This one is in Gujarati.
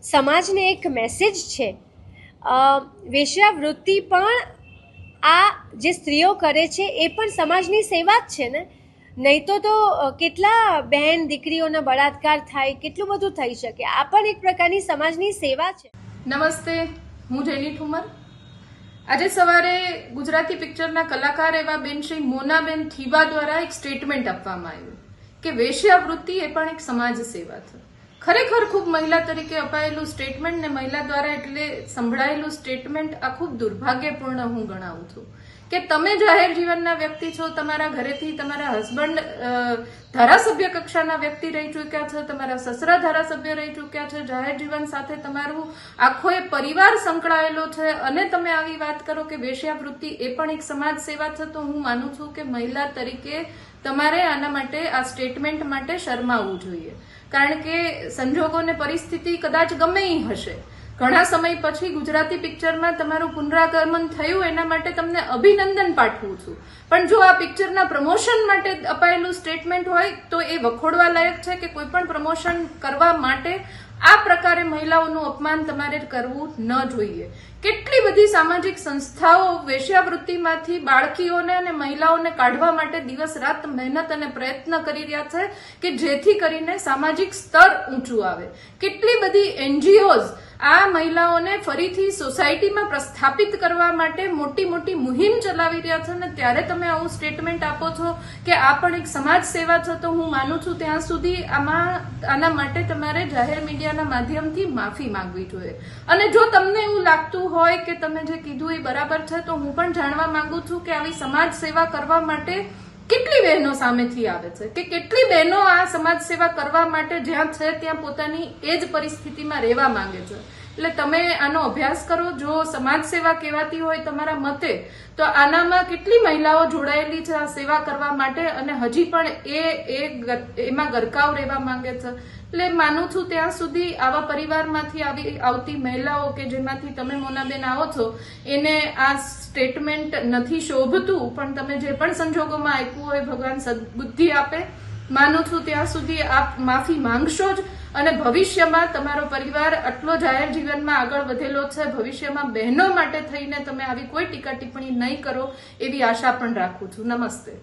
સમાજને એક મેસેજ છે. વેશ્યાવૃત્તિ પણ આ જે સ્ત્રીઓ કરે છે એ પણ સમાજની સેવા જ છે ને. નહીં તો કેટલા બહેન દીકરીઓના બળાત્કાર થાય, કેટલું બધું થઈ શકે. આ પણ એક પ્રકારની સમાજની સેવા છે. નમસ્તે, હું જેની ઠુમર. આજે સવારે ગુજરાતી પિક્ચરના કલાકાર એવા બેન શ્રી મોનાબેન થીબા દ્વારા એક સ્ટેટમેન્ટ આપવામાં આવ્યું કે વેશ્યાવૃત્તિ એ પણ એક સમાજ સેવા છે. ખરેખર ખૂબ મહિલા તરીકે અપાયેલું સ્ટેટમેન્ટ ને મહિલા દ્વારા એટલે સંભળાયેલું સ્ટેટમેન્ટ આ ખૂબ દુર્ભાગ્યપૂર્ણ હું ગણાવું છું કે તમે જાહેર જીવનના વ્યક્તિ છો, તમારા ઘરેથી તમારા હસબન્ડ ધારાસભ્ય કક્ષાના વ્યક્તિ રહી ચૂક્યા છે, તમારા સસરા ધારાસભ્ય રહી ચૂક્યા છે, જાહેર જીવન સાથે તમારું આખો એ પરિવાર સંકળાયેલો છે અને તમે આવી વાત કરો કે વેશ્યાવૃત્તિ એ પણ એક સમાજ સેવા છે, તો હું માનું છું કે મહિલા તરીકે તમારે આના માટે આ સ્ટેટમેન્ટ માટે શરમાવવું જોઈએ. કારણ કે સંજોગો ને પરિસ્થિતિ કદાચ ગમે એ હશે, ઘણા સમય પછી ગુજરાતી પિક્ચરમાં તમારું પુનરાગમન થયું એના માટે તમને અભિનંદન પાઠવું છું. પણ જો આ પિક્ચરના પ્રમોશન માટે અપાયેલું સ્ટેટમેન્ટ હોય તો એ વખોડવા લાયક છે કે કોઈ પણ પ્રમોશન કરવા માટે આ પ્રકારે મહિલાઓનું અપમાન તમારે કરવું ન જોઈએ. કેટલી બધી સામાજિક સંસ્થાઓ વેશ્યાવૃત્તિમાંથી બાળકીઓને અને મહિલાઓને કાઢવા માટે દિવસ રાત મહેનત અને પ્રયત્ન કરી રહ્યા છે કે જેથી કરીને સામાજિક સ્તર ઊંચું આવે. કેટલી બધી એનજીઓઝ આ મહિલાઓને ફરીથી સોસાયટીમાં પ્રસ્થાપિત કરવા માટે મોટી મોટી મુહિમ ચલાવી રહ્યા છે અને ત્યારે તમે આવું સ્ટેટમેન્ટ આપો છો કે આ પણ એક સમાજ સેવા છે, તો હું માનું છું ત્યાં સુધી આના માટે તમારે જાહેર મીડિયાના માધ્યમથી માફી માંગવી જોઈએ. અને જો તમને એવું લાગતું હોય કે તમે જે કીધું એ બરાબર છે, તો હું પણ જાણવા માંગુ છું કે આવી સમાજ સેવા કરવા માટે કેટલી બહેનો સામેથી આવે છે કે કેટલી બહેનો આ સમાજ સેવા કરવા માટે જ્યાં છે ત્યાં પોતાની એ જ પરિસ્થિતિમાં રહેવા માંગે છે. એટલે તમે આનો અભ્યાસ કરો. જો સમાજ સેવા કહેવાતી હોય તમારા મતે, તો આનામાં કેટલી મહિલાઓ જોડાયેલી છે આ સેવા કરવા માટે અને હજી પણ એમાં ગરકાવ રહેવા માંગે છે. એટલે માનું છું ત્યાં સુધી આવા પરિવારમાંથી આવતી મહિલાઓ કે જેમાંથી તમે મોનાબેન આવો છો એને આ સ્ટેટમેન્ટ નથી શોભતું, પણ તમે જે પણ સંજોગોમાં આપ્યું હોય ભગવાન સદબુદ્ધિ આપે. માનું છું ત્યાં સુધી આપ માફી માંગશો જ અને ભવિષ્યમાં તમારો પરિવાર આટલો જાહેર જીવનમાં આગળ વધેલો છે, ભવિષ્યમાં બહેનો માટે થઈને તમે આવી કોઈ ટીકા ટિપ્પણી નહીં કરો એવી આશા પણ રાખું છું. નમસ્તે.